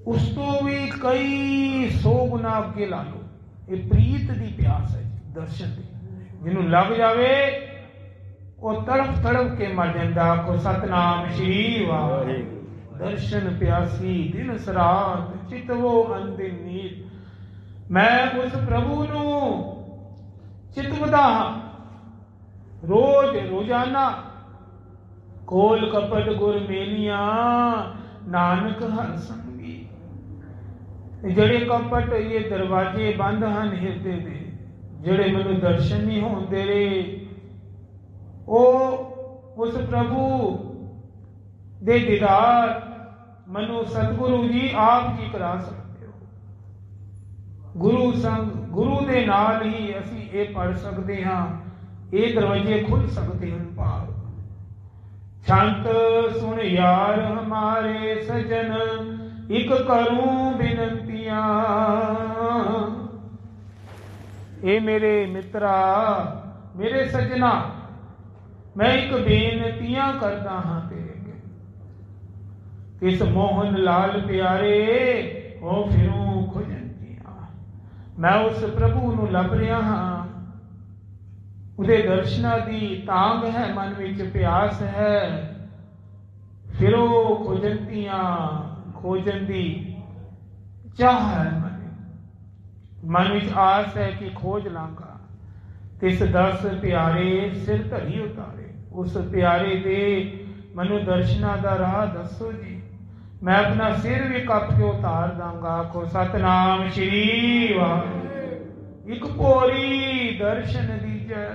ਉਸ ਤੋਂ ਵੀ ਕਈ 100 ਗੁਣਾ ਅੱਗੇ ਲਾ ਲਓ। ਇਹ ਪ੍ਰੀਤ ਦੀ ਪਿਆਸ ਹੈ ਜੀ, ਦਰਸ਼ਨ ਦੀ। ਜਿਹਨੂੰ ਲੱਗ ਜਾਵੇ ਉਹ ਤੜਫ ਤੜਫ ਕੇ ਮਰ ਜਾਂਦਾ। ਆਖੋ ਸਤਨਾਮ ਸ਼੍ਰੀ ਵਾਹਿਗੁਰੂ। ਦਰਸ਼ਨ ਪਿਆਸੀ ਦਿਨ ਸਰਾਤ, ਚਿਤਵੋ ਅੰਦਿਨ ਨੀਤ। ਮੈਂ ਉਸ ਪ੍ਰਭੂ ਨੂੰ ਚਿਤਵਦਾ ਹਾਂ ਰੋਜ਼ ਰੋਜ਼ਾਨਾ। ਕੋਲ ਕਪਟ ਗੁਰ ਮੇਲੀਆਂ, ਨਾਨਕ ਹਰ ਸੰਗੀ। ਜਿਹੜੇ ਕਪਟ ਇਹ ਦਰਵਾਜ਼ੇ ਬੰਦ ਹਨ ਹਿਰਦੇ ਦੇ, ਜਿਹੜੇ ਮੈਨੂੰ ਦਰਸ਼ਨ ਨਹੀਂ ਹੁੰਦੇ ਰਹੇ, ਉਹ ਉਸ ਪ੍ਰਭੂ ਦੇ ਦੀਦਾਰ ਮੈਨੂੰ ਸਤਿਗੁਰੂ ਜੀ ਆਪ ਜੀ ਕਰਾ ਸਕਦੇ ਹੋ। ਗੁਰੂ ਸੰਗ, ਗੁਰੂ ਦੇ ਨਾਲ ਹੀ ਅਸੀਂ ਇਹ ਪੜ ਸਕਦੇ ਹਾਂ, ਇਹ ਦਰਵਾਜ਼ੇ ਖੁੱਲ ਸਕਦੇ ਹਨ। ਭਾਵ ਛੰਤ ਸੁਣ ਯਾਰ ਹਮਾਰੇ ਸਜਨ, ਇੱਕ ਕਰੂੰ ਬਿਨੰਤੀਆਂ। ਇਹ ਮੇਰੇ ਮਿੱਤਰਾ, ਮੇਰੇ ਸਜਣਾ, ਮੈਂ ਇੱਕ ਬੇਨਤੀਆਂ ਕਰਦਾ ਹਾਂ ਤੇਰੇ ਅੱਗੇ। ਕਿਸ ਮੋਹਨ ਲਾਲ ਪਿਆਰੇ ਹੋ ਫਿਰੂੰ ਖੁਜੰਤੀਆਂ। ਮੈਂ ਉਸ ਪ੍ਰਭੂ ਨੂੰ ਲੱਭ ਰਿਹਾ ਹਾਂ, ਉਹਦੇ ਦਰਸ਼ਨਾਂ ਦੀ ਤਾਂਘ ਹੈ, ਮਨ ਵਿੱਚ ਪਿਆਸ ਹੈ। ਫਿਰੋ ਖੋਜੰਤੀਆਂ, ਖੋਜਣ ਦੀ ਚਾਹ ਹੈ ਮਨ ਵਿੱਚ ਆਸ ਹੈ ਕਿ ਖੋਜ ਲਾਂਗਾ। ਤਿਸ ਦਸ ਪਿਆਰੇ ਸਿਰ ਧਰੀ ਉਤਾਰੇ। ਉਸ ਪਿਆਰੇ ਦੇ ਮੈਨੂੰ ਦਰਸ਼ਨਾਂ ਦਾ ਰਾਹ ਦੱਸੋ ਜੀ, ਮੈਂ ਆਪਣਾ ਸਿਰ ਵੀ ਕੱਪ ਕੇ ਉਤਾਰ ਦਾਂਗਾ। ਆਖੋ ਸਤਨਾਮ ਸ਼੍ਰੀ ਵਾਹਿਗੁਰੂ। ਇੱਕ ਭੋਰੀ ਦਰਸ਼ਨ ਦੀਜੈ,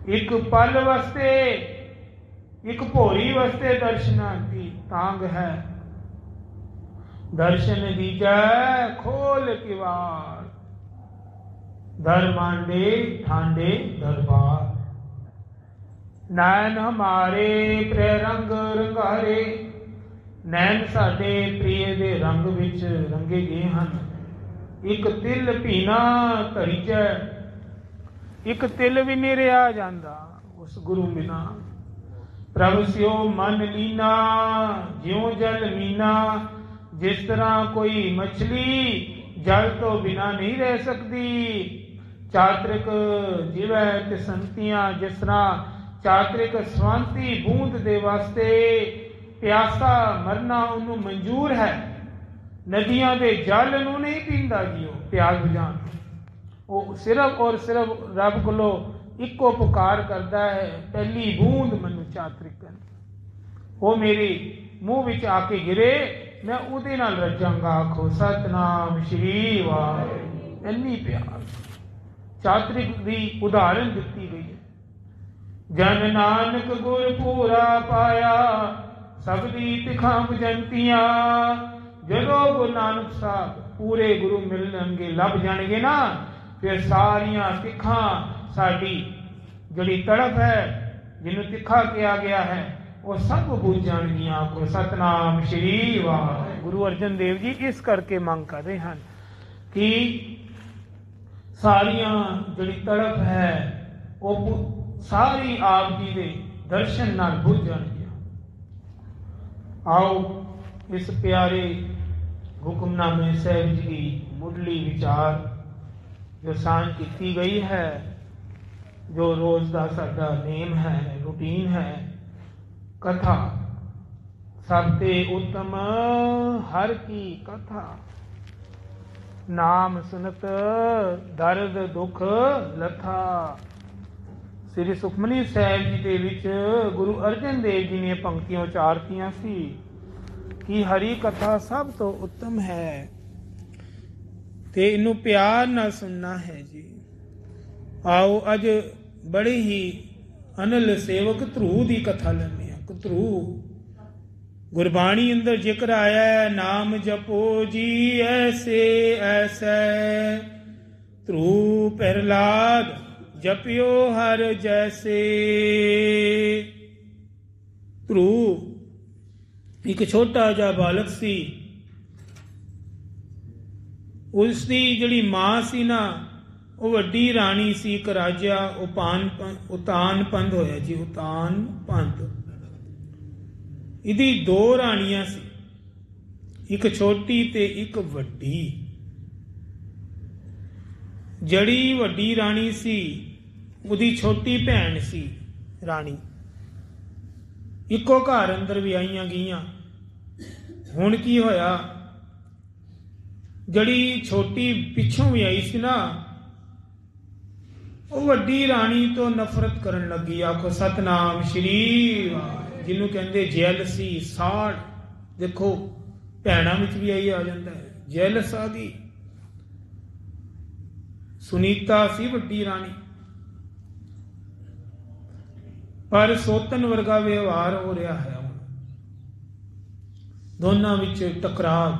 ਇੱਕ ਪਲ ਵਸਤੇ, ਇੱਕ ਭੋਰੀ ਵਸਤੇ ਦਰਸ਼ਨਾਂ ਦੀ ਤਾਂਗ ਹੈ। ਦਰਸ਼ਨ ਦੀਜੈ ਖੋਲ ਕਿਵਾੜ, ਦਰ ਮਾਂਡੇ ਠਾਂਡੇ ਦਰਬਾਰ। ਨੈਣ ਹਮਾਰੇ ਪ੍ਰਿਯ ਰੰਗ ਰੰਗਾਰੇ। ਨੈਣ ਸਾਡੇ ਪ੍ਰਿਯ ਦੇ ਰੰਗ ਵਿੱਚ ਰੰਗੇ ਗਏ ਹਨ। ਇੱਕ ਤਿਲ ਭੀਨਾ ਧਰੀਜੈ, ਇੱਕ ਤਿਲ ਵੀ ਨਹੀਂ ਰਿਹਾ ਜਾਂਦਾ ਉਸ ਗੁਰੂ ਬਿਨਾ। ਪ੍ਰਭ ਸਿਓ ਮਨ ਲੀਨਾ, ਜਿਉ ਜਲ ਮੀਨਾ। ਜਿਸ ਤਰ੍ਹਾਂ ਕੋਈ ਮਛਲੀ ਜਲ ਤੋਂ ਬਿਨਾ ਨਹੀਂ ਰਹਿ ਸਕਦੀ। ਚਾਤ੍ਰਿਕ ਜਿਵੈ ਤਿਸੰਤੀਆਂ, ਜਿਸ ਤਰ੍ਹਾਂ ਚਾਤ੍ਰਿਕ ਸਵੰਤੀ ਬੂੰਦ ਦੇ ਵਾਸਤੇ ਪਿਆਸਾ ਮਰਨਾ ਉਹਨੂੰ ਮਨਜ਼ੂਰ ਹੈ। ਨਦੀਆਂ ਦੇ ਜਲ ਨੂੰ ਨਹੀਂ ਪੀਂਦਾ ਜੀ ਉਹ ਪਿਆਸ ਬੁਝਾਉਣ। ਉਹ ਸਿਰਫ ਔਰ ਸਿਰਫ ਰੱਬ ਕੋਲੋਂ ਇੱਕੋ ਪੁਕਾਰ ਕਰਦਾ ਹੈ, ਪਹਿਲੀ ਬੂੰਦ ਮੈਨੂੰ ਚਾਤ੍ਰਿਕ ਕਰ। ਉਹ ਮੇਰੇ ਮੂੰਹ ਵਿੱਚ ਆ ਕੇ ਗਿਰੇ, ਮੈਂ ਉਹਦੇ ਨਾਲ ਰੱਜਾਂਗਾ। ਆਖੋ ਸਤਨਾਮ ਸ਼੍ਰੀ ਵਾਹਿਗੁਰੂ। ਇੰਨੀ ਪਿਆਰ ਚਾਤ੍ਰਿਕ ਦੀ ਉਦਾਹਰਨ ਦਿੱਤੀ ਗਈ ਹੈ। ਜਨ ਨਾਨਕ ਗੁਰ ਪੂਰਾ ਪਾਇਆ, ਸਭ ਦੀ ਤਿਖਾਂ ਬੁਝੰਤੀਆਂ। ਜਦੋਂ ਗੁਰੂ ਨਾਨਕ ਸਾਹਿਬ ਪੂਰੇ ਗੁਰੂ ਮਿਲਣਗੇ, ਲੱਭ ਜਾਣਗੇ ਨਾ, ਫਿਰ ਸਾਰੀਆਂ ਤਿੱਖਾਂ ਸਾਡੀ ਜਿਹੜੀ ਤੜਫ ਹੈ, ਜਿਹਨੂੰ ਤਿੱਖਾ ਕਿਹਾ ਗਿਆ ਹੈ, ਉਹ ਸਭ ਬੁੱਝ ਜਾਣਗੀਆਂ। ਕੋ ਸਤਨਾਮ ਸ਼੍ਰੀ ਵਾਹਿਗੁਰੂ। ਗੁਰੂ ਅਰਜਨ ਦੇਵ ਜੀ ਇਸ ਕਰਕੇ ਮੰਗ ਕਰ ਰਹੇ ਹਨ ਕਿ ਸਾਰੀਆਂ ਜਿਹੜੀ ਤੜਫ ਹੈ ਉਹ ਸਾਰੀ ਆਪ ਜੀ ਦੇ ਦਰਸ਼ਨ ਨਾਲ ਬੁੱਝ ਜਾਣਗੀਆਂ। ਆਓ ਇਸ ਪਿਆਰੇ ਹੁਕਮਨਾਮੇ ਸਾਹਿਬ ਜੀ ਦੀ ਮੁੱਢਲੀ ਵਿਚਾਰ ਜੋ ਸਾਂਝ ਕੀਤੀ ਗਈ ਹੈ, ਜੋ ਰੋਜ਼ ਦਾ ਸਾਡਾ ਨੇਮ ਹੈ, ਰੂਟੀਨ ਹੈ, ਕਥਾ। ਸਭ ਤੇ ਉੱਤਮ ਹਰ ਕੀ ਕਥਾ। ਨਾਮ ਸੁਨਤ ਦਰਦ ਦੁੱਖ ਲਥਾ। ਸ੍ਰੀ ਸੁਖਮਨੀ ਸਾਹਿਬ ਜੀ ਦੇ ਵਿੱਚ ਗੁਰੂ ਅਰਜਨ ਦੇਵ ਜੀ ਨੇ ਪੰਕਤੀਆਂ ਉਚਾਰਤੀਆਂ ਸੀ ਕਿ ਹਰੀ ਕਥਾ ਸਭ ਤੋਂ ਉੱਤਮ ਹੈ ਤੇ ਇਹਨੂੰ ਪਿਆਰ ਨਾਲ ਸੁਣਨਾ ਹੈ ਜੀ। ਆਓ ਅੱਜ ਬੜੇ ਹੀ ਅਨਲ ਸੇਵਕ ਧਰੂ ਦੀ ਕਥਾ ਲੈਂਦੇ ਹਾਂ। ਧਰੂ ਗੁਰਬਾਣੀ ਅੰਦਰ ਜ਼ਿਕਰ ਆਇਆ ਹੈ, ਨਾਮ ਜਪੋ ਜੀ ਐਸੇ ਐਸੈ। ਧਰੂ ਪ੍ਰਹਲਾਦ ਜਪਿਓ ਹਰ ਜੈਸੇ। ਧਰੂ ਇੱਕ ਛੋਟਾ ਜਿਹਾ ਬਾਲਕ ਸੀ। ਉਸ ਦੀ ਜਿਹੜੀ ਮਾਂ ਸੀ ਨਾ, ਉਹ ਵੱਡੀ ਰਾਣੀ ਸੀ ਇੱਕ ਰਾਜਾ। ਉਤਾਨ ਪੰਧ ਹੋਇਆ ਜੀ, ਉਤਾਨ ਪੰਧ। ਇਹਦੀ 2 ਰਾਣੀਆਂ ਸੀ। ਇੱਕ ਛੋਟੀ ਤੇ ਇੱਕ ਵੱਡੀ। ਜਿਹੜੀ ਵੱਡੀ ਰਾਣੀ ਸੀ ਉਹਦੀ ਛੋਟੀ ਭੈਣ ਸੀ ਰਾਣੀ, ਇੱਕੋ ਘਰ ਅੰਦਰ ਵਿਆਹੀਆਂ ਗਈਆਂ। ਹੁਣ ਕੀ ਹੋਇਆ, ਜਿਹੜੀ ਛੋਟੀ ਪਿੱਛੋਂ ਵਿਆਹੀ ਸੀ ਨਾ, ਉਹ ਵੱਡੀ ਰਾਣੀ ਤੋਂ ਨਫ਼ਰਤ ਕਰਨ ਲੱਗੀ। ਆਖੋ ਸਤਨਾਮ ਸ਼੍ਰੀ ਵਾਹਿਗੁਰੂ। ਜਿਹਨੂੰ ਕਹਿੰਦੇ ਜੈਲਸੀ, ਸਾੜ। ਦੇਖੋ ਭੈਣਾਂ ਵਿੱਚ ਵੀ ਇਹੀ ਆ ਜਾਂਦਾ ਹੈ, ਜੈਲਸ ਆ ਗਈ। ਸੁਨੀਤਾ ਸੀ ਵੱਡੀ ਰਾਣੀ, ਪਰ ਸੋਤਨ ਵਰਗਾ ਵਿਵਹਾਰ ਹੋ ਰਿਹਾ ਹੈ ਹੁਣ। ਦੋਨਾਂ ਵਿੱਚ ਟਕਰਾਵ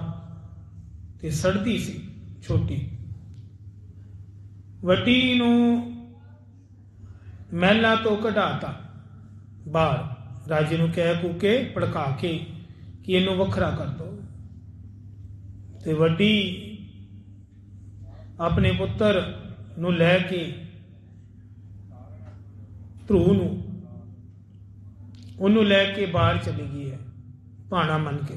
ਤੇ ਸੜਦੀ ਸੀ ਛੋਟੀ। ਵੱਡੀ ਨੂੰ ਮਹਿਲਾਂ ਤੋਂ ਕਢਾਤਾ ਬਾਹਰ, ਰਾਜੇ ਨੂੰ ਕਹਿ ਕੂ ਕੇ ਭੜਕਾ ਕੇ ਕਿ ਇਹਨੂੰ ਵੱਖਰਾ ਕਰ ਦੋ। ਤੇ ਵੱਡੀ ਆਪਣੇ ਪੁੱਤਰ ਨੂੰ ਲੈ ਕੇ ਧਰੂ ਨੂੰ, ਉਹਨੂੰ ਲੈ ਕੇ ਬਾਹਰ ਚਲੀ ਗਈ ਹੈ ਭਾਣਾ ਮੰਨ ਕੇ।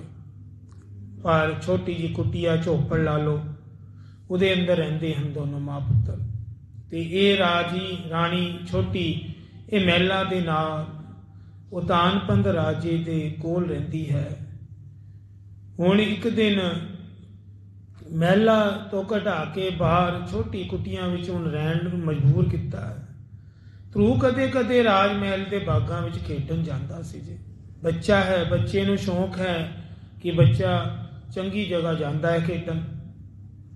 ਪਰ ਛੋਟੀ ਜਿਹੀ ਕੁਟੀਆ, ਝੋਪੜ ਲਾ ਲਓ, ਉਹਦੇ ਅੰਦਰ ਰਹਿੰਦੇ ਹਨ ਦੋਨੋਂ ਮਾਂ ਪੁੱਤਰ। ਤੇ ਇਹ ਰਾਣੀ ਛੋਟੀ ਇਹ ਮਹਿਲਾਂ ਦੇ ਨਾਲ ਉਤਾਨਪੰਦ ਰਾਜੇ ਦੇ ਕੋਲ ਰਹਿੰਦੀ ਹੈ। ਹੁਣ ਇੱਕ ਦਿਨ ਮਹਿਲਾਂ ਤੋਂ ਕਢਾ ਕੇ ਬਾਹਰ ਛੋਟੀ ਕੁਟੀਆਂ ਵਿੱਚ ਹੁਣ ਰਹਿਣ ਨੂੰ ਮਜਬੂਰ ਕੀਤਾ ਹੈ। ਧਰੂ ਕਦੇ ਕਦੇ ਰਾਜ ਮਹਿਲ ਦੇ ਬਾਗਾਂ ਵਿੱਚ ਖੇਡਣ ਜਾਂਦਾ ਸੀ ਜੀ। ਬੱਚਾ ਹੈ, ਬੱਚੇ ਨੂੰ ਸ਼ੌਂਕ ਹੈ ਕਿ ਬੱਚਾ ਚੰਗੀ ਜਗ੍ਹਾ ਜਾਂਦਾ ਹੈ ਖੇਡਣ।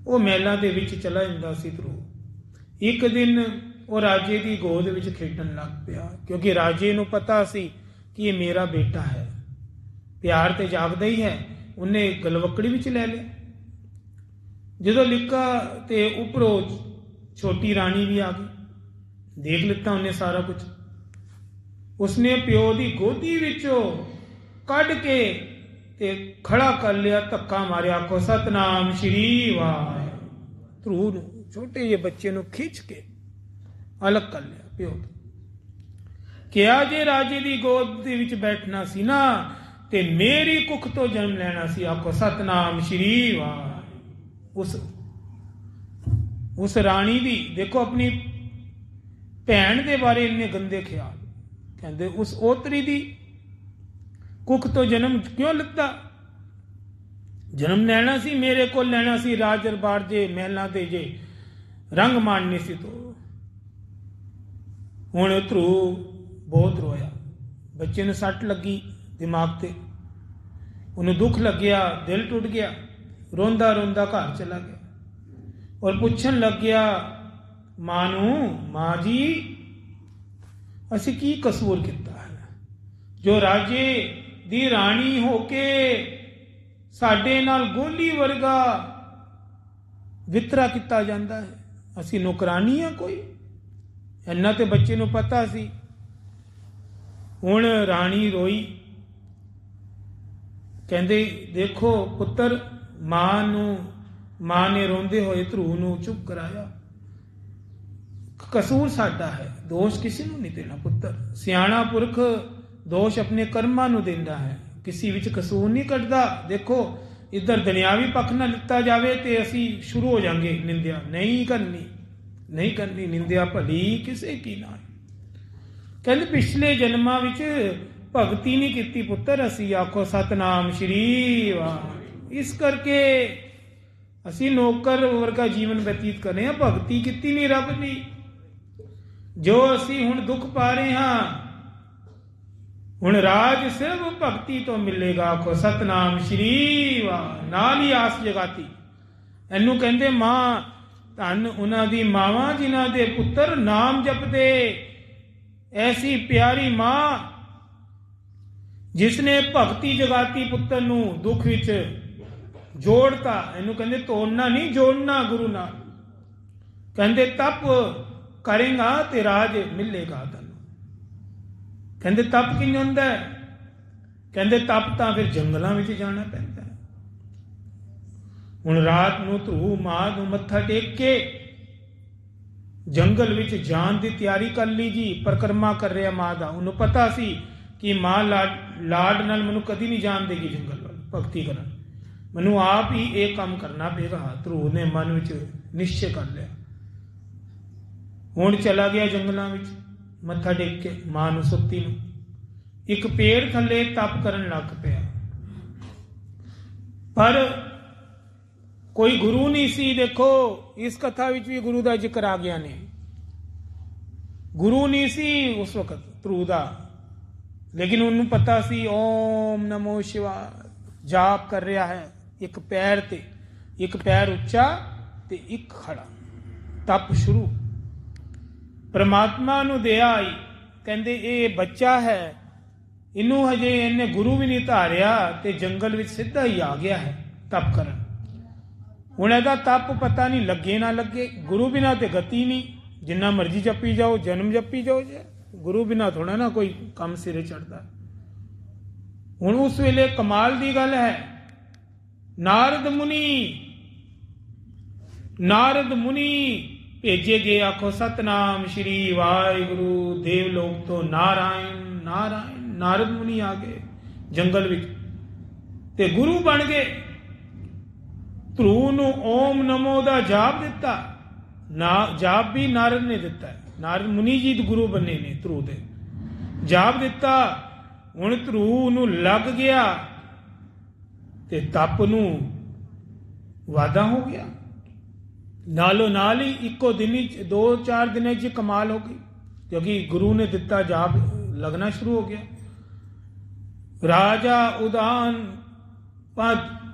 ਉਹ ਮਹਿਲਾਂ ਦੇ ਵਿੱਚ ਚਲਾ ਜਾਂਦਾ ਸੀ ਧਰੂ। ਇੱਕ ਦਿਨ ਉਹ ਰਾਜੇ ਦੀ ਗੋਦ ਵਿੱਚ ਖੇਡਣ ਲੱਗ ਪਿਆ, ਕਿਉਂਕਿ ਰਾਜੇ ਨੂੰ ਪਤਾ ਸੀ ਕਿ ਇਹ ਮੇਰਾ ਬੇਟਾ ਹੈ। ਪਿਆਰ ਤੇ ਜਾਗਦਾ ਹੀ ਹੈ। ਉਹਨੇ ਗਲਵੱਕੜੀ ਵਿੱਚ ਲੈ ਲਿਆ। ਜਦੋਂ ਲਿਕਾ ਤੇ ਉੱਪਰੋਂ ਛੋਟੀ ਰਾਣੀ ਵੀ ਆ ਗਈ, ਦੇਖ ਲਿੱਤਾ ਉਹਨੇ ਸਾਰਾ ਕੁਝ। ਉਸਨੇ ਪਿਓ ਦੀ ਗੋਦੀ ਵਿੱਚੋਂ ਕੱਢ ਕੇ ਤੇ ਖੜਾ ਕਰ ਲਿਆ, ਧੱਕਾ ਮਾਰਿਆ। ਆਖੋ ਸਤਨਾਮ ਸ਼੍ਰੀ ਵਾਹਿਗੁਰੂ। ਧਰੂ ਨੂੰ, ਛੋਟੇ ਜਿਹੇ ਬੱਚੇ ਨੂੰ ਖਿੱਚ ਕੇ ਅਲੱਗ ਕਰ ਲਿਆ ਪਿਓ ਤੋਂ। ਕਿਹਾ ਜੇ ਰਾਜੇ ਦੀ ਗੋਦ ਦੇ ਵਿੱਚ ਬੈਠਣਾ ਸੀ ਨਾ ਤੇ ਮੇਰੀ ਕੁੱਖ ਤੋਂ ਜਨਮ ਲੈਣਾ ਸੀ। ਆਖੋ ਸਤਨਾਮ ਸ਼੍ਰੀ ਵਾਹਿਗੁਰੂ। ਉਸ ਰਾਣੀ ਦੀ ਦੇਖੋ, ਆਪਣੀ ਭੈਣ ਦੇ ਬਾਰੇ ਇੰਨੇ ਗੰਦੇ ਖਿਆਲ। ਕਹਿੰਦੇ ਉਸ ਓਤਰੀ ਦੀ ਕੁੱਖ ਤੋਂ ਜਨਮ ਕਿਉਂ ਲਿੱਤਾ? ਜਨਮ ਲੈਣਾ ਸੀ, ਮੇਰੇ ਕੋਲ ਲੈਣਾ ਸੀ। ਰਾਜ ਦਰਬਾਰ ਜੇ ਮਹਿਲਾਂ ਤੇ ਜੇ ਰੰਗ ਮਾਣਨੀ ਸੀ ਤੋ। ਹੁਣ ਧਰੂ ਬਹੁਤ ਰੋਇਆ। ਬੱਚੇ ਨੂੰ ਸੱਟ ਲੱਗੀ ਦਿਮਾਗ ਤੇ, ਉਹਨੂੰ ਦੁੱਖ ਲੱਗਿਆ, ਦਿਲ ਟੁੱਟ ਗਿਆ। ਰੋਂਦਾ ਰੋਂਦਾ ਘਰ ਚਲਾ ਗਿਆ ਔਰ ਪੁੱਛਣ ਲੱਗਿਆ ਮਾਂ ਨੂੰ, ਮਾਂ ਜੀ ਅਸੀਂ ਕੀ ਕਸੂਰ ਕੀਤਾ ਹੈ ਜੋ ਰਾਜੇ ਦੀ ਰਾਣੀ ਹੋ ਕੇ ਸਾਡੇ ਨਾਲ ਗੋਲੀ ਵਰਗਾ ਵਿਤਰਾ ਕੀਤਾ ਜਾਂਦਾ ਹੈ? ਅਸੀਂ ਨੌਕਰਾਨੀ ਆ ਕੋਈ? ਇੰਨਾ ਤੇ ਬੱਚੇ ਨੂੰ ਪਤਾ ਸੀ। ਹੁਣ ਰਾਣੀ ਰੋਈ। ਕਹਿੰਦੇ ਦੇਖੋ ਪੁੱਤਰ, ਮਾਂ ਨੇ ਰੋਂਦੇ ਹੋਏ ਧਰੂ ਨੂੰ ਚੁੱਪ ਕਰਾਇਆ। ਕਸੂਰ ਸਾਡਾ ਹੈ, ਦੋਸ਼ ਕਿਸੇ ਨੂੰ ਨਹੀਂ ਦੇਣਾ ਪੁੱਤਰ। ਸਿਆਣਾ ਪੁਰਖ ਦੋਸ਼ ਆਪਣੇ ਕਰਮਾਂ ਨੂੰ ਦਿੰਦਾ ਹੈ, ਕਿਸੇ ਵਿੱਚ ਕਸੂਰ ਨਹੀਂ ਕੱਢਦਾ। ਦੇਖੋ ਇੱਧਰ ਦੁਨਿਆਵੀ ਪੱਖ ਨਾਲ ਲਿੱਤਾ ਜਾਵੇ ਤੇ ਅਸੀਂ ਸ਼ੁਰੂ ਹੋ ਜਾਵਾਂਗੇ ਨਿੰਦਿਆ। ਨਹੀਂ ਕਰਨੀ ਨਿੰਦਿਆ ਭਲੀ ਕਿਸੇ ਕੀ ਨਾ। ਕਹਿੰਦੇ ਪਿਛਲੇ ਜਨਮਾਂ ਵਿੱਚ ਭਗਤੀ ਨਹੀਂ ਕੀਤੀ ਪੁੱਤਰ ਅਸੀਂ। ਆਖੋ ਸਤਨਾਮ ਸ਼੍ਰੀ ਵਾਹਿਗੁਰੂ। ਇਸ ਕਰਕੇ ਅਸੀਂ ਨੌਕਰ ਵਰਗਾ ਜੀਵਨ ਬਤੀਤ ਕਰ ਰਹੇ ਹਾਂ, ਭਗਤੀ ਕੀਤੀ ਨਹੀਂ ਰੱਬ ਦੀ। ਜੋ ਅਸੀਂ ਹੁਣ ਦੁੱਖ ਪਾ ਰਹੇ ਹਾਂ, ਹੁਣ ਰਾਜ ਸਿਰਫ ਭਗਤੀ ਤੋਂ ਮਿਲੇਗਾ। ਆਖੋ ਸਤਨਾਮ ਸ਼੍ਰੀ ਵਾਹਿਗੁਰੂ। ਨਾਲ ਹੀ ਆਸ ਜਗਾਤੀ। ਇਹਨੂੰ ਕਹਿੰਦੇ ਮਾਂ। ਧੰਨ ਉਹਨਾਂ ਦੀ ਮਾਵਾਂ ਜਿਨ੍ਹਾਂ ਦੇ ਪੁੱਤਰ ਨਾਮ ਜਪਦੇ। ਐਸੀ ਪਿਆਰੀ ਮਾਂ ਜਿਸਨੇ ਭਗਤੀ ਜਗਾਤੀ ਪੁੱਤਰ ਨੂੰ ਦੁੱਖ ਵਿੱਚ ਜੋੜਤਾ। ਇਹਨੂੰ ਕਹਿੰਦੇ ਤੋੜਨਾ ਨਹੀਂ, ਜੋੜਨਾ ਗੁਰੂ ਨਾਲ। ਕਹਿੰਦੇ ਤਪ ਕਰੇਗਾ ਤੇ ਰਾਜ ਮਿਲੇਗਾ ਤੈਨੂੰ। ਕਹਿੰਦੇ ਤਪ ਕਿੰਝ ਹੁੰਦਾ ਹੈ? ਕਹਿੰਦੇ ਤਪ ਤਾਂ ਫਿਰ ਜੰਗਲਾਂ ਵਿੱਚ ਜਾਣਾ ਪੈਂਦਾ ਹੈ। ਹੁਣ ਰਾਤ ਨੂੰ ਧਰੂ ਮਾਂ ਨੂੰ ਮੱਥਾ ਟੇਕ ਕੇ ਜੰਗਲ ਵਿੱਚ ਜਾਣ ਦੀ ਤਿਆਰੀ ਕਰ ਲਈ ਜੀ। ਪਰਿਕਰਮਾ ਕਰ ਰਿਹਾ ਮਾਂ ਦਾ। ਉਹਨੂੰ ਪਤਾ ਸੀ ਕਿ ਮਾਂ ਲਾਡ ਨਾਲ ਮੈਨੂੰ ਕਦੀ ਨਹੀਂ ਜਾਣ ਦੇਗੀ ਜੰਗਲ ਵੱਲ ਭਗਤੀ ਕਰਨ। ਮੈਨੂੰ ਆਪ ਹੀ ਇਹ ਕੰਮ ਕਰਨਾ ਪਏਗਾ। ਧਰੂਰ ਨੇ ਮਨ ਵਿੱਚ ਨਿਸ਼ਚੈ ਕਰ ਲਿਆ। ਹੁਣ ਚਲਾ ਗਿਆ ਜੰਗਲਾਂ ਵਿੱਚ, ਮੱਥਾ ਟੇਕ ਕੇ ਮਾਂ ਨੂੰ ਸੁੱਤੀ ਨੂੰ ਇੱਕ ਪੇੜ ਥੱਲੇ ਤਪ ਕਰਨ ਲੱਗ ਪਿਆ। ਪਰ ਕੋਈ ਗੁਰੂ ਨਹੀਂ ਸੀ। ਦੇਖੋ ਇਸ ਕਥਾ ਵਿੱਚ ਵੀ ਗੁਰੂ ਦਾ ਜ਼ਿਕਰ ਆ ਗਿਆ ਨੇ। ਗੁਰੂ ਨਹੀਂ ਸੀ ਉਸ ਵਕਤ ਧਰੂ ਦਾ, ਲੇਕਿਨ ਉਹਨੂੰ ਪਤਾ ਸੀ ਓਮ ਨਮੋ ਸ਼ਿਵਾਏ ਜਾਪ ਕਰ ਰਿਹਾ ਹੈ। ਇੱਕ ਪੈਰ ਤੇ, ਇੱਕ ਪੈਰ ਉੱਚਾ ਤੇ ਇੱਕ ਖੜਾ, ਤਪ ਸ਼ੁਰੂ। ਪਰਮਾਤਮਾ ਨੂੰ ਦਇਆ ਆਈ, ਕਹਿੰਦੇ ਇਹ ਬੱਚਾ ਹੈ, ਇਹਨੂੰ ਹਜੇ ਇਹਨੇ ਗੁਰੂ ਵੀ ਨਹੀਂ ਧਾਰਿਆ ਤੇ ਜੰਗਲ ਵਿੱਚ ਸਿੱਧਾ ਹੀ ਆ ਗਿਆ ਹੈ ਤਪ ਕਰਨ। ਹੁਣ ਇਹਦਾ ਤਪ ਪਤਾ ਨਹੀਂ ਲੱਗੇ ਨਾ ਲੱਗੇ, ਗੁਰੂ ਬਿਨਾਂ ਤੇ ਗਤੀ ਨਹੀਂ। ਜਿੰਨਾ ਮਰਜ਼ੀ ਜਪੀ ਜਾਓ, ਜਨਮ ਜਪੀ ਜਾਓ, ਜੇ ਗੁਰੂ ਬਿਨਾਂ ਥੋੜਾ ਨਾ ਕੋਈ ਕੰਮ ਸਿਰੇ ਚੜਦਾ। ਹੁਣ ਉਸ ਵੇਲੇ ਕਮਾਲ ਦੀ ਗੱਲ ਹੈ, ਨਾਰਦ ਮੁਨੀ ਭੇਜੇ ਗਏ। ਆਖੋ ਸਤਨਾਮ ਸ਼੍ਰੀ ਵਾਹਿਗੁਰੂ, ਦੇਵ ਲੋਕ ਤੋਂ ਨਾਰਾਇਣ ਨਾਰਾਇਣ। ਨਾਰਦ ਮੁਨੀ ਆ ਗਏ ਜੰਗਲ ਵਿੱਚ ਤੇ ਗੁਰੂ ਬਣ ਗਏ। ਧਰੂ ਨੂੰ ਓਮ ਨਮੋ ਦਾ ਜਾਪ ਦਿੱਤਾ। ਜਾਪ ਵੀ ਨਾਰਦ ਨੇ ਦਿੱਤਾ ਹੈ। ਨਾਰਦ ਮੁਨੀ ਜੀ ਗੁਰੂ ਬਣੇ ਨੇ ਧਰੂ ਦੇ। ਜਾਪ ਦਿੱਤਾ। ਹੁਣ ਧਰੂ ਨੂੰ ਲੱਗ ਗਿਆ ਤੇ ਤਪ ਨੂੰ ਵਾਧਾ ਹੋ ਗਿਆ। ਨਾਲੋਂ ਨਾਲ ਹੀ ਇੱਕੋ ਦਿਨ ਹੀ 2-4 ਦਿਨਾਂ 'ਚ ਕਮਾਲ ਹੋ ਗਈ, ਕਿਉਂਕਿ ਗੁਰੂ ਨੇ ਦਿੱਤਾ ਜਾਪ ਲੱਗਣਾ ਸ਼ੁਰੂ ਹੋ ਗਿਆ। ਰਾਜਾ ਉਦਾਨ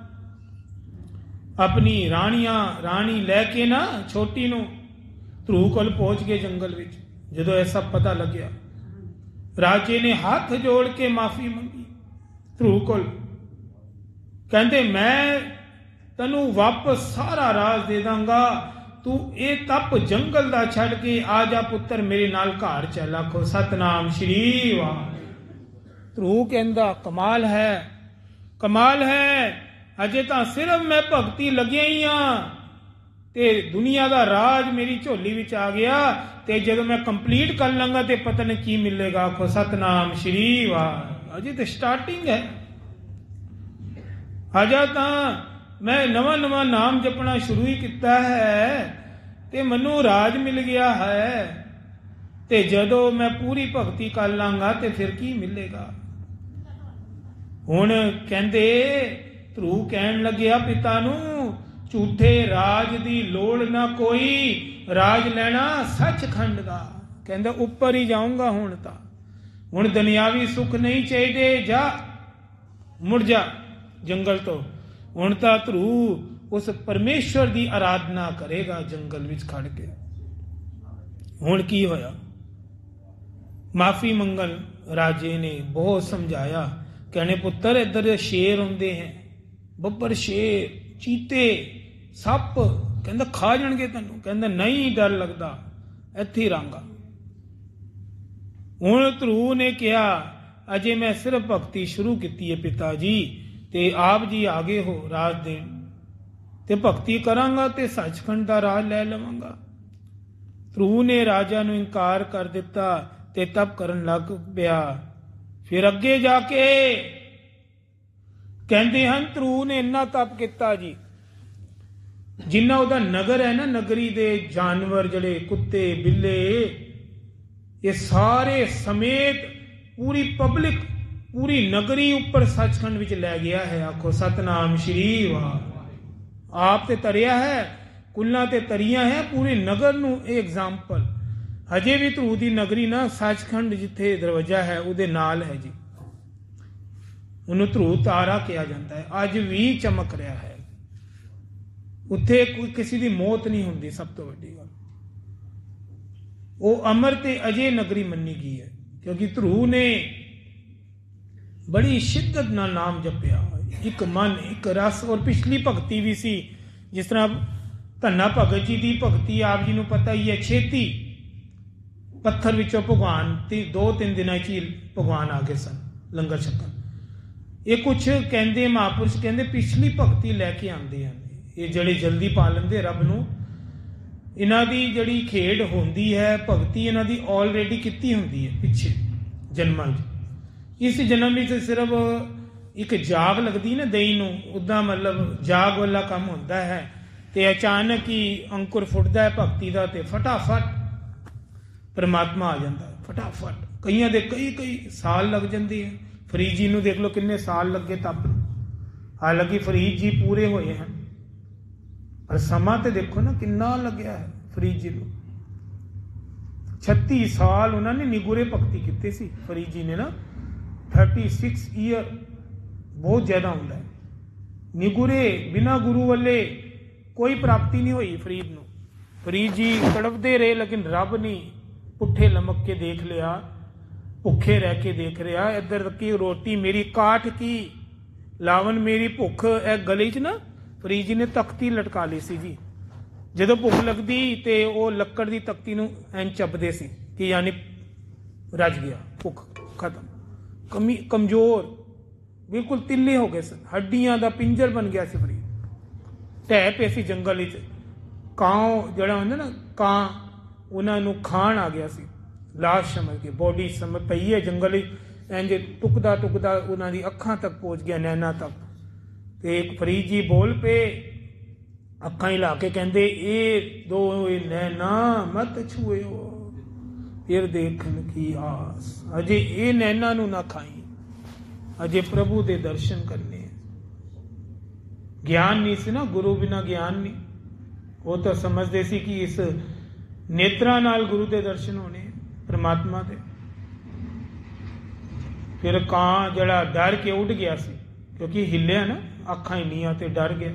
ਆਪਣੀ ਰਾਣੀ ਲੈ ਕੇ ਨਾ ਛੋਟੀ ਨੂੰ ਧਰੂ ਕੋਲ ਪਹੁੰਚ ਗਏ ਜੰਗਲ ਵਿੱਚ। ਜਦੋਂ ਇਹ ਸਭ ਪਤਾ ਲੱਗਿਆ, ਰਾਜੇ ਨੇ ਹੱਥ ਜੋੜ ਕੇ ਮਾਫੀ ਮੰਗੀ ਧਰੂ ਕੋਲ। ਕਹਿੰਦੇ ਮੈਂ ਤੈਨੂੰ ਵਾਪਸ ਸਾਰਾ ਰਾਜ ਦੇ ਦਾਂਗਾ, ਤੂੰ ਇਹ ਤਪ ਜੰਗਲ ਦਾ ਛੱਡ ਕੇ ਆ ਜਾ ਪੁੱਤਰ, ਮੇਰੇ ਨਾਲ ਘਰ ਚੱਲ। ਆਖੋ ਸਤਨਾਮ ਸ਼੍ਰੀ ਵਾਹਿਗੁਰੂ। ਧਰੂ ਕਹਿੰਦਾ ਕਮਾਲ ਹੈ, ਕਮਾਲ ਹੈ। ਅਜੇ ਤਾਂ ਸਿਰਫ ਮੈਂ ਭਗਤੀ ਲੱਗਿਆ ਹੀ ਹਾਂ ਤੇ ਦੁਨੀਆ ਦਾ ਰਾਜ ਮੇਰੀ ਝੋਲੀ ਵਿੱਚ ਆ ਗਿਆ, ਤੇ ਜਦੋਂ ਮੈਂ ਕੰਪਲੀਟ ਕਰ ਲਾਂਗਾ ਤੇ ਪਤਾ ਨਹੀਂ ਕੀ ਮਿਲੇਗਾ। ਆਖੋ ਸਤਨਾਮ ਸ਼੍ਰੀ ਵਾਹਿਗੁਰੂ। ਅਜੇ ਤਾਂ ਸਟਾਰਟਿੰਗ ਹੈ। ਅਜਾ ਤਾਂ ਮੈਂ ਨਵਾਂ ਨਾਮ ਜਪਣਾ ਸ਼ੁਰੂ ਹੀ ਕੀਤਾ ਹੈ ਤੇ ਮੈਨੂੰ ਰਾਜ ਮਿਲ ਗਿਆ ਹੈ, ਤੇ ਜਦੋਂ ਮੈਂ ਪੂਰੀ ਭਗਤੀ ਕਰ ਲਾਂਗਾ ਤੇ ਫਿਰ ਕੀ ਮਿਲੇਗਾ। ਹੁਣ ਕਹਿੰਦੇ ਧਰੂ ਕਹਿਣ ਲੱਗਿਆ ਪਿਤਾ ਨੂੰ, ਝੂਠੇ ਰਾਜ ਦੀ ਲੋੜ ਨਾ ਕੋਈ, ਰਾਜ ਲੈਣਾ ਸੱਚਖੰਡ ਦਾ। ਕਹਿੰਦਾ ਉੱਪਰ ਹੀ ਜਾਊਂਗਾ ਹੁਣ ਤਾਂ, ਹੁਣ ਦੁਨਿਆਵੀ ਸੁੱਖ ਨਹੀਂ ਚਾਹੀਦੇ, ਜਾ ਮੁੜ ਜਾ ਜੰਗਲ ਤੋਂ। ਹੁਣ ਤਾਂ ਧਰੂ ਉਸ ਪਰਮੇਸ਼ਵਰ ਦੀ ਆਰਾਧਨਾ ਕਰੇਗਾ ਜੰਗਲ ਵਿੱਚ ਖੜ ਕੇ। ਹੁਣ ਕੀ ਹੋਇਆ, ਮਾਫੀ ਮੰਗਣ ਰਾਜੇ ਨੇ ਬਹੁਤ ਸਮਝਾਇਆ। कहने पुत्र इधर शेर होंदे हैं, ਬੱਬਰ शेर, चीते, सप, कहंदा खा जाणगे तैनूं। कहंदा नहीं डर लगदा, ਇੱਥੇ ਹੀ ਰਾਂਗਾ। ਹੁਣ ਧਰੂ ਨੇ ਕਿਹਾ ਅਜੇ ਮੈਂ ਸਿਰਫ ਭਗਤੀ ਸ਼ੁਰੂ ਕੀਤੀ ਹੈ ਪਿਤਾ ਜੀ, ਤੇ ਆਪ ਜੀ ਆ ਗਏ ਹੋ ਰਾਜ ਦੇਣ, ਤੇ ਭਗਤੀ ਕਰਾਂਗਾ ਤੇ ਸੱਚਖੰਡ ਦਾ ਰਾਜ ਲੈ ਲਵਾਂਗਾ। ਧਰੂ ਨੇ ਰਾਜਾ ਨੂੰ ਇਨਕਾਰ ਕਰ ਦਿੱਤਾ ਤੇ ਤਪ ਕਰਨ ਲੱਗ ਪਿਆ। ਫਿਰ ਅੱਗੇ ਜਾ ਕੇ ਕਹਿੰਦੇ ਹਨ ਧਰੂ ਨੇ ਇੰਨਾ ਤਪ ਕੀਤਾ ਜੀ, ਜਿੰਨਾ ਉਹਦਾ ਨਗਰ ਹੈ ਨਾ, ਨਗਰੀ ਦੇ ਜਾਨਵਰ ਜਿਹੜੇ ਕੁੱਤੇ ਬਿੱਲੇ, ਇਹ ਸਾਰੇ ਸਮੇਤ ਪੂਰੀ ਪਬਲਿਕ, ਪੂਰੀ ਨਗਰੀ ਉੱਪਰ ਸੱਚਖੰਡ ਵਿੱਚ ਲੈ ਗਿਆ ਹੈ। ਆਖੋ ਸਤਨਾਮ ਸ਼੍ਰੀ ਵਾਹਿਗੁਰੂ। ਆਪ ਤੇ ਤਰਿਆ ਹੈ, ਕੁੱਲਾਂ ਤੇ ਤਰੀਆਂ ਹੈ, ਪੂਰੇ ਨਗਰ ਨੂੰ ਇਹ ਐਗਜ਼ਾਮਪਲ। ਹਜੇ ਵੀ ਧਰੂ ਦੀ ਨਗਰੀ ਨਾ ਸੱਚਖੰਡ ਜਿੱਥੇ ਦਰਵਾਜ਼ਾ ਹੈ ਉਹਦੇ ਨਾਲ ਹੈ ਜੀ, ਉਹਨੂੰ ਧਰੂ ਤਾਰਾ ਕਿਹਾ ਜਾਂਦਾ ਹੈ। ਅੱਜ ਵੀ ਚਮਕ ਰਿਹਾ ਹੈ ਉੱਥੇ, ਕੋਈ ਕਿਸੇ ਦੀ ਮੌਤ ਨਹੀਂ ਹੁੰਦੀ। ਸਭ ਤੋਂ ਵੱਡੀ ਗੱਲ ਉਹ ਅਮਰ ਤੇ ਅਜੇ ਨਗਰੀ ਮੰਨੀ ਗਈ ਹੈ, ਕਿਉਂਕਿ ਧਰੂ ਨੇ ਬੜੀ ਸ਼ਿੱਦਤ ਨਾਲ ਨਾਮ ਜਪਿਆ, ਇੱਕ ਮਨ, ਇੱਕ ਰਸ। ਔਰ ਪਿਛਲੀ ਭਗਤੀ ਵੀ ਸੀ, ਜਿਸ ਤਰ੍ਹਾਂ ਧੰਨਾ ਭਗਤ ਜੀ ਦੀ ਭਗਤੀ ਆਪ ਜੀ ਨੂੰ ਪਤਾ ਹੀ ਹੈ, ਛੇਤੀ ਪੱਥਰ ਵਿੱਚੋਂ ਭਗਵਾਨ 2-3 ਦਿਨਾਂ 'ਚ ਹੀ ਭਗਵਾਨ ਆ ਗਏ ਸਨ ਲੰਗਰ ਛਕਣ। ਇਹ ਕੁਛ ਕਹਿੰਦੇ ਮਹਾਂਪੁਰਸ਼ ਕਹਿੰਦੇ ਪਿਛਲੀ ਭਗਤੀ ਲੈ ਕੇ ਆਉਂਦੇ ਹਨ ਇਹ ਜਿਹੜੇ ਜਲਦੀ ਪਾ ਲੈਂਦੇ ਰੱਬ ਨੂੰ। ਇਹਨਾਂ ਦੀ ਜਿਹੜੀ ਖੇਡ ਹੁੰਦੀ ਹੈ, ਭਗਤੀ ਇਹਨਾਂ ਦੀ ਆਲਰੇਡੀ ਕੀਤੀ ਹੁੰਦੀ ਹੈ ਪਿੱਛੇ ਜਨਮਾਂ 'ਚ। ਇਸ ਜਨਮ ਵਿੱਚ ਸਿਰਫ ਇੱਕ ਜਾਗ ਲੱਗਦੀ ਨਾ ਦਹੀਂ ਨੂੰ, ਉੱਦਾਂ ਮਤਲਬ ਜਾਗ ਵਾਲਾ ਕੰਮ ਹੁੰਦਾ ਹੈ। ਤੇ ਅਚਾਨਕ ਹੀ ਅੰਕੁਰ ਫੁੱਟਦਾ ਹੈ ਭਗਤੀ ਦਾ, ਤੇ ਫਟਾਫਟ ਪਰਮਾਤਮਾ ਆ ਜਾਂਦਾ ਹੈ, ਫਟਾਫਟ। ਕਈਆਂ ਦੇ ਕਈ ਸਾਲ ਲੱਗ ਜਾਂਦੇ ਆ। ਫਰੀਦ ਜੀ ਨੂੰ ਦੇਖ ਲਓ ਕਿੰਨੇ ਸਾਲ ਲੱਗੇ ਤਪ ਨੂੰ, ਹਾਲਾਂਕਿ ਫਰੀਦ ਜੀ ਪੂਰੇ ਹੋਏ ਹਨ, ਪਰ ਸਮਾਂ ਤੇ ਦੇਖੋ ਨਾ ਕਿੰਨਾ ਲੱਗਿਆ ਹੈ ਫਰੀਦ ਜੀ ਨੂੰ। 36 ਸਾਲ ਉਹਨਾਂ ਨੇ ਨਿਗੁਰੇ ਭਗਤੀ ਕੀਤੀ ਸੀ ਫਰੀਦ ਜੀ ਨੇ ਨਾ। 36 ਈਅਰ ਬਹੁਤ ਜ਼ਿਆਦਾ ਹੁੰਦਾ ਹੈ। ਨਿਗੁਰੇ ਬਿਨਾਂ ਗੁਰੂ ਵੱਲੇ ਕੋਈ ਪ੍ਰਾਪਤੀ ਨਹੀਂ ਹੋਈ ਫਰੀਦ ਨੂੰ। ਫਰੀਦ ਜੀ ਤੜਪਦੇ ਰਹੇ, ਲੇਕਿਨ ਰੱਬ ਨੇ ਪੁੱਠੇ ਲਮਕ ਕੇ ਦੇਖ ਲਿਆ, ਭੁੱਖੇ ਰਹਿ ਕੇ ਦੇਖ ਰਿਹਾ। ਇੱਧਰ ਕੀ ਰੋਟੀ ਮੇਰੀ ਕਾਠ ਕੀ ਲਾਵਨ ਮੇਰੀ ਭੁੱਖ। ਇਹ ਗਲੇ 'ਚ ਨਾ ਫਰੀਦ ਜੀ ਨੇ ਤਖਤੀ ਲਟਕਾ ਲਈ ਸੀ ਜੀ। ਜਦੋਂ ਭੁੱਖ ਲੱਗਦੀ ਤੇ ਉਹ ਲੱਕੜ ਦੀ ਤਖਤੀ ਨੂੰ ਐਂ ਚੱਬਦੇ ਸੀ ਕਿ ਯਾਨੀ ਰੱਜ ਗਿਆ, ਭੁੱਖ ਖਤਮ। ਕਮਜ਼ੋਰ ਬਿਲਕੁਲ ਤਿੱਲੇ ਹੋ ਗਏ ਸਨ, ਹੱਡੀਆਂ ਦਾ ਪਿੰਜਰ ਬਣ ਗਿਆ ਸੀ ਫਰੀਦ। ਢਹਿ ਪਏ ਸੀ ਜੰਗਲ ਵਿੱਚ। ਕਾਂ ਜਿਹੜਾ ਹੁੰਦਾ ਨਾ ਕਾਂ, ਉਹਨਾਂ ਨੂੰ ਖਾਣ ਆ ਗਿਆ ਸੀ, ਲਾਸ਼ ਸਮਝ ਕੇ, ਬੋਡੀ ਸਮਝ ਪਈ ਹੈ ਜੰਗਲ ਵਿੱਚ। ਇੰਝ ਟੁਕਦਾ ਟੁਕਦਾ ਉਹਨਾਂ ਦੀ ਅੱਖਾਂ ਤੱਕ ਪਹੁੰਚ ਗਿਆ, ਨੈਣਾ ਤੱਕ। ਤੇ ਫਰੀਦ ਜੀ ਬੋਲ ਪਏ, ਅੱਖਾਂ ਹਿਲਾ ਕੇ ਕਹਿੰਦੇ, ਇਹ ਦੋ ਨੈਣਾ ਮਤ ਛੂਇਓ, ਫਿਰ ਦੇਖਣ ਕੀ ਆਸ। ਅਜੇ ਇਹ ਨੈਣਾ ਨੂੰ ਨਾ ਖਾਈ, ਅਜੇ ਪ੍ਰਭੂ ਦੇ ਦਰਸ਼ਨ ਕਰਨੇ। ਗਿਆਨ ਨਹੀਂ ਸੀ ਨਾ, ਗੁਰੂ ਬਿਨਾਂ ਗਿਆਨ ਨਹੀਂ। ਉਹ ਤਾਂ ਸਮਝਦੇ ਸੀ ਕਿ ਇਸ ਨੇਤਰਾਂ ਨਾਲ ਗੁਰੂ ਦੇ ਦਰਸ਼ਨ ਹੋਣੇ, ਪ੍ਰਮਾਤਮਾ ਦੇ। ਫਿਰ ਕਾਂ ਜਿਹੜਾ ਡਰ ਕੇ ਉੱਡ ਗਿਆ ਸੀ, ਕਿਉਂਕਿ ਹਿੱਲਿਆ ਨਾ, ਅੱਖਾਂ ਹਿੱਲੀਆਂ ਤੇ ਡਰ ਗਿਆ।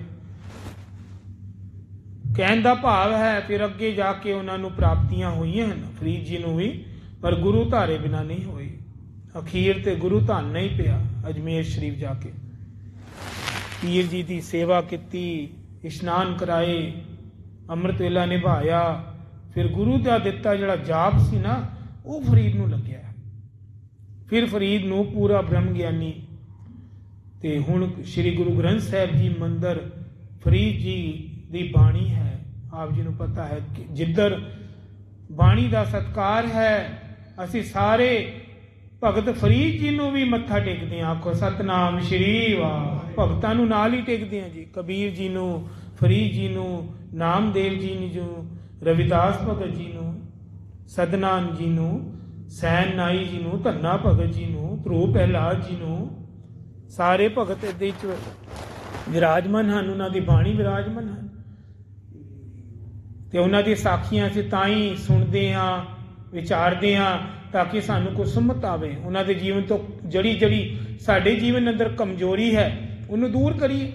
ਕਹਿਣ ਦਾ ਭਾਵ ਹੈ ਫਿਰ ਅੱਗੇ ਜਾ ਕੇ ਉਹਨਾਂ ਨੂੰ ਪ੍ਰਾਪਤੀਆਂ ਹੋਈਆਂ ਹਨ, ਫਰੀਦ ਜੀ ਨੂੰ ਵੀ, ਪਰ ਗੁਰੂ ਧਾਰੇ ਬਿਨਾਂ ਨਹੀਂ ਹੋਈ। ਅਖੀਰ ਤੇ ਗੁਰੂ ਧਨ ਨਹੀਂ ਪਿਆ। ਅਜਮੇਰ ਸ਼ਰੀਫ ਜਾ ਕੇ ਪੀਰ ਜੀ ਦੀ ਸੇਵਾ ਕੀਤੀ, ਇਸ਼ਨਾਨ ਕਰਾਏ, ਅੰਮ੍ਰਿਤ ਵੇਲਾ ਨਿਭਾਇਆ। ਫਿਰ ਗੁਰੂ ਦਾ ਦਿੱਤਾ ਜਿਹੜਾ ਜਾਪ ਸੀ ਨਾ, ਉਹ ਫਰੀਦ ਨੂੰ ਲੱਗਿਆ। ਫਿਰ ਫਰੀਦ ਨੂੰ ਪੂਰਾ ਬ੍ਰਹਮ ਗਿਆਨੀ। ਤੇ ਹੁਣ ਸ੍ਰੀ ਗੁਰੂ ਗ੍ਰੰਥ ਸਾਹਿਬ ਜੀ ਮੰਦਰ ਫਰੀਦ ਜੀ ਦੀ ਬਾਣੀ ਹੈ। ਆਪ ਜੀ ਨੂੰ ਪਤਾ ਹੈ ਕਿ ਜਿੱਧਰ ਬਾਣੀ ਦਾ ਸਤਿਕਾਰ ਹੈ, ਅਸੀਂ ਸਾਰੇ ਭਗਤ ਫਰੀਦ ਜੀ ਨੂੰ ਵੀ ਮੱਥਾ ਟੇਕਦੇ ਹਾਂ। ਆਖੋ ਸਤਨਾਮ ਸ਼੍ਰੀ ਵਾਹਿਗੁਰੂ। ਭਗਤਾਂ ਨੂੰ ਨਾਲ ਹੀ ਟੇਕਦੇ ਹਾਂ ਜੀ। ਕਬੀਰ ਜੀ ਨੂੰ, ਫਰੀਦ ਜੀ ਨੂੰ, ਨਾਮਦੇਵ ਜੀ ਨੂੰ, ਰਵਿਦਾਸ ਭਗਤ ਜੀ ਨੂੰ, ਸਤਨਾਮ ਜੀ ਨੂੰ, ਸੈਨ ਨਾਈ ਜੀ ਨੂੰ, ਧੰਨਾ ਭਗਤ ਜੀ ਨੂੰ, ਧਰੂਪ ਪ੍ਰਹਿਲਾਦ ਜੀ ਨੂੰ, ਸਾਰੇ ਭਗਤ ਇਹਦੇ ਚ ਵਿਰਾਜਮਾਨ ਹਨ। ਉਹਨਾਂ ਦੀ ਬਾਣੀ ਵਿਰਾਜਮਾਨ ਹਨ ਤੇ ਉਹਨਾਂ ਦੀ ਸਾਖੀਆਂ ਅਸੀਂ ਤਾਂ ਹੀ ਸੁਣਦੇ ਹਾਂ, ਵਿਚਾਰਦੇ ਹਾਂ, ਤਾਂ ਕਿ ਸਾਨੂੰ ਕੁਝ ਸਮਝ ਆਵੇ। ਉਹਨਾਂ ਦੇ ਜੀਵਨ ਤੋਂ ਜਿਹੜੀ ਸਾਡੇ ਜੀਵਨ ਅੰਦਰ ਕਮਜ਼ੋਰੀ ਹੈ, ਉਹਨੂੰ ਦੂਰ ਕਰੀਏ।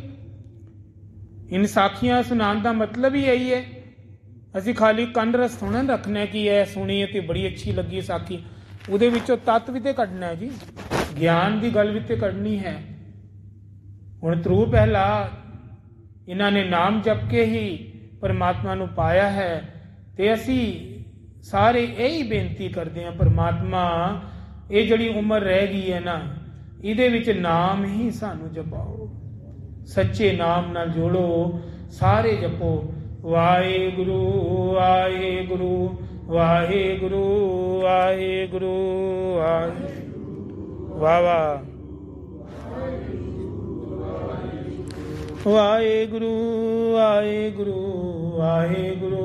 ਇਨ ਸਾਖੀਆਂ ਸੁਣਾਉਣ ਦਾ ਮਤਲਬ ਹੀ ਇਹੀ ਹੈ। ਅਸੀਂ ਖਾਲੀ ਕੰਨ ਰਸ ਥੋੜ੍ਹਾ ਰੱਖਣਾ ਕਿ ਇਹ ਸੁਣੀ ਤੇ ਬੜੀ ਅੱਛੀ ਲੱਗੀ ਸਾਖੀ। ਉਹਦੇ ਵਿੱਚੋਂ ਤੱਤ ਵੀ ਤੇ ਕੱਢਣਾ ਹੈ ਜੀ, ਗਿਆਨ ਦੀ ਗੱਲ ਵੀ ਤੇ ਕੱਢਣੀ ਹੈ। ਹੁਣ ਧਰੂਪ ਪ੍ਰਹਿਲਾਦ ਇਹਨਾਂ ਨੇ ਨਾਮ ਜਪ ਕੇ ਹੀ ਪਰਮਾਤਮਾ ਨੂੰ ਪਾਇਆ ਹੈ। ਤੇ ਅਸੀਂ ਸਾਰੇ ਇਹੀ ਬੇਨਤੀ ਕਰਦੇ ਹਾਂ, ਪਰਮਾਤਮਾ ਇਹ ਜਿਹੜੀ ਉਮਰ ਰਹਿ ਗਈ ਹੈ ਨਾ, ਇਹਦੇ ਵਿੱਚ ਨਾਮ ਹੀ ਸਾਨੂੰ ਜਪਾਓ, ਸੱਚੇ ਨਾਮ ਨਾਲ ਜੋੜੋ, ਸਾਰੇ ਜਪੋ। ਵਾਹਿਗੁਰੂ ਵਾਹਿਗੁਰੂ ਵਾਹਿਗੁਰੂ ਵਾਹਿਗੁਰੂ ਵਾਹ ਵਾਹ। ਵਾਹਿਗੁਰੂ ਵਾਹਿਗੁਰੂ ਵਾਹਿਗੁਰੂ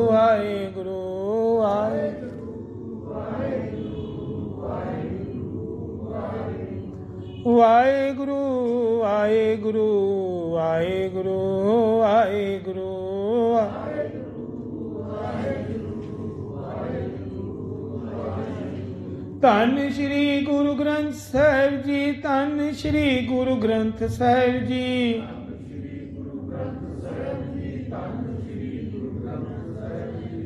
ਵਾਹਿਗੁਰੂ ਵਾਹਿਗੁਰੂ ਵਾਹਿਗੁਰੂ ਵਾਹਿਗੁਰੂ ਵਾਹਿਗੁਰੂ। ਧੰਨ ਸ਼੍ਰੀ ਗੁਰੂ ਗ੍ਰੰਥ ਸਾਹਿਬ ਜੀ, ਧੰਨ ਸ਼੍ਰੀ ਗੁਰੂ ਗ੍ਰੰਥ ਸਾਹਿਬ ਜੀ।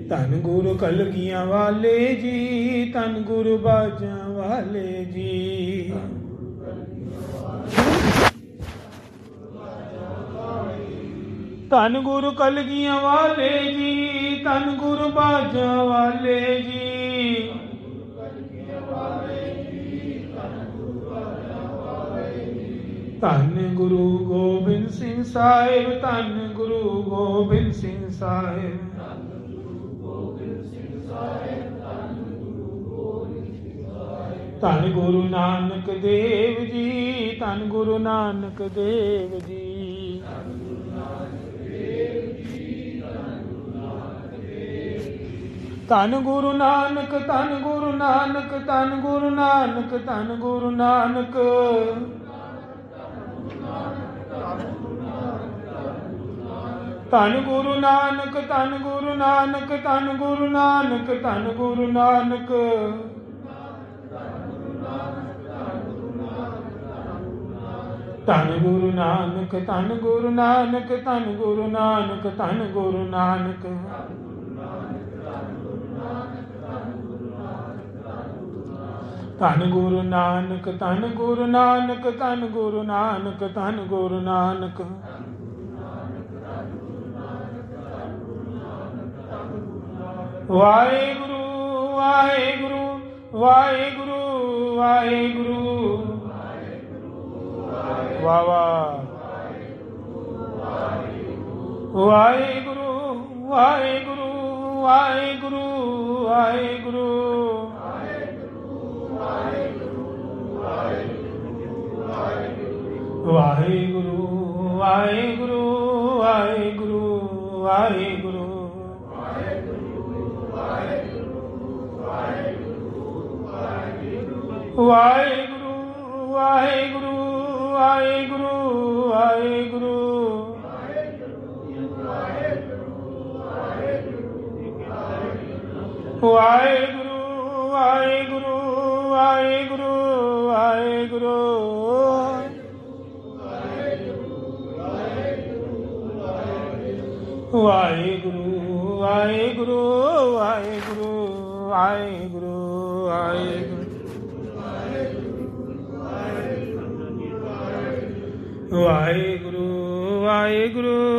ਧੰਨ ਗੁਰੂ ਕਲਗੀਆਂ ਵਾਲੇ ਜੀ, ਧੰਨ ਗੁਰੂ ਬਾਜਾਂ ਵਾਲੇ ਜੀ। ਧੰਨ ਗੁਰੂ ਕਲਗੀਆਂ ਵਾਲੇ ਜੀ, ਧੰਨ ਗੁਰੂ ਬਾਜਾਂ ਵਾਲੇ ਜੀ। ਧੰਨ ਗੁਰੂ ਗੋਬਿੰਦ ਸਿੰਘ ਸਾਹਿਬ, ਧੰਨ ਗੁਰੂ ਗੋਬਿੰਦ ਸਿੰਘ ਸਾਹਿਬ। ਧੰਨ ਗੁਰੂ ਨਾਨਕ ਦੇਵ ਜੀ, ਧੰਨ ਗੁਰੂ ਨਾਨਕ ਦੇਵ ਜੀ। ਧੰਨ ਗੁਰੂ ਨਾਨਕ, ਧੰਨ ਗੁਰੂ ਨਾਨਕ, ਧੰਨ ਗੁਰੂ ਨਾਨਕ, ਧੰਨ ਗੁਰੂ ਨਾਨਕ। ਧੰਨ ਗੁਰੂ ਨਾਨਕ, ਧੰਨ ਗੁਰੂ ਨਾਨਕ, ਧੰਨ ਗੁਰੂ ਨਾਨਕ, ਧੰਨ ਗੁਰੂ ਨਾਨਕ। ਧੰਨ ਗੁਰੂ ਨਾਨਕ, ਧੰਨ ਗੁਰੂ ਨਾਨਕ, ਧੰਨ ਗੁਰੂ ਨਾਨਕ, ਧੰਨ ਗੁਰੂ ਨਾਨਕ। ਧੰਨ ਗੁਰੂ ਨਾਨਕ, ਧੰਨ ਗੁਰੂ ਨਾਨਕ, ਧੰਨ ਗੁਰੂ ਨਾਨਕ, ਧੰਨ ਗੁਰੂ ਨਾਨਕ। ਵਾਹਿਗੁਰੂ ਵਾਹਿਗੁਰੂ ਵਾਹਿਗੁਰੂ ਵਾਹਿਗੁਰੂ। ਵਾਹ ਵਾਹ। ਵਾਹਿਗੁਰੂ ਵਾਹਿਗੁਰੂ ਵਾਹਿਗੁਰੂ ਵਾਹਿਗੁਰੂ। ਵਾਹਿਗੁਰੂ ਵਾਹਿਗੁਰੂ ਵਾਹਿਗੁਰੂ ਵਾਹਿਗੁਰੂ। ਵਾਹਿਗੁਰੂ ਵਾਹਿਗੁਰੂ ਵਾਹਿਗੁਰੂ ਵਾਹਿਗੁਰੂ। ਵਾਹਿਗੁਰੂ ਵਾਹਿਗੁਰੂ ਵਾਹਿਗੁਰੂ ਵਾਹਿਗੁਰੂ। ਵਾਹਿਗੁਰੂ ਵਾਹਿਗੁਰੂ ਵਾਹਿਗੁਰੂ ਵਾਹਿਗੁਰੂ ਵਾਹਿਗੁਰੂ। ਵਾਹਿਗੁਰੂ ਵਾਹਿਗੁਰੂ।